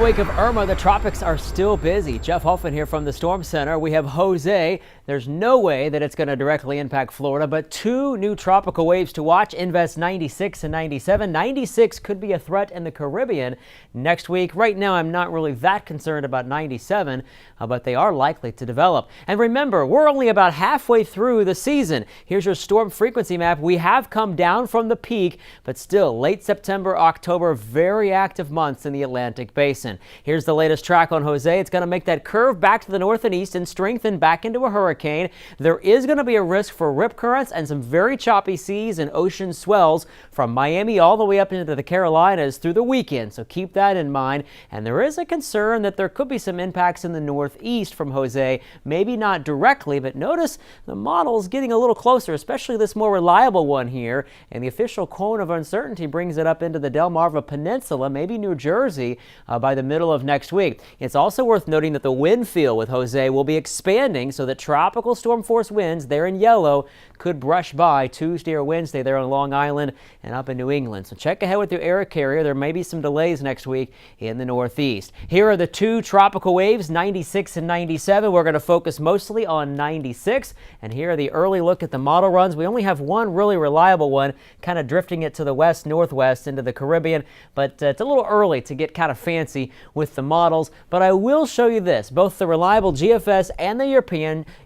wake of Irma, the tropics are still busy. Jeff Hoffman here from the Storm Center. We have Jose. There's no way that it's going to directly impact Florida, but two new tropical waves to watch. Invest 96 and 97. 96 could be a threat in the Caribbean next week. Right now, I'm not really that concerned about 97, but they are likely to develop. And remember, we're only about halfway through the season. Here's your storm frequency map. We have come down from the peak, but still late September, October, very active months in the Atlantic Basin. Here's the latest track on Jose. It's going to make that curve back to the north and east and strengthen back into a hurricane. There is going to be a risk for rip currents and some very choppy seas and ocean swells from Miami all the way up into the Carolinas through the weekend. So keep that in mind. And there is a concern that there could be some impacts in the northeast from Jose. Maybe not directly, but notice the model's getting a little closer, especially this more reliable one here. And the official cone of uncertainty brings it up into the Delmarva Peninsula, maybe New Jersey, by the middle of next week. It's also worth noting that the wind field with Jose will be expanding so that tropical storm force winds there in yellow could brush by Tuesday or Wednesday there on Long Island and up in New England. So check ahead with your air carrier. There may be some delays next week in the Northeast. Here are the two tropical waves, 96 and 97. We're going to focus mostly on 96. And here are the early look at the model runs. We only have one really reliable one, kind of drifting it to the west-northwest into the Caribbean, but it's a little early to get kind of fancy with the models. But I will show you this, both the reliable GFS and the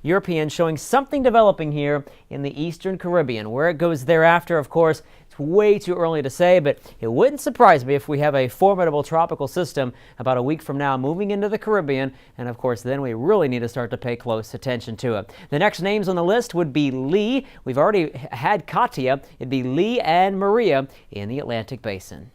European showing something developing here in the Eastern Caribbean. Where it goes thereafter, of course, it's way too early to say, but it wouldn't surprise me if we have a formidable tropical system about a week from now moving into the Caribbean, and of course then we really need to start to pay close attention to it. The next names on the list would be Lee. We've already had Katia. It'd be Lee and Maria in the Atlantic Basin.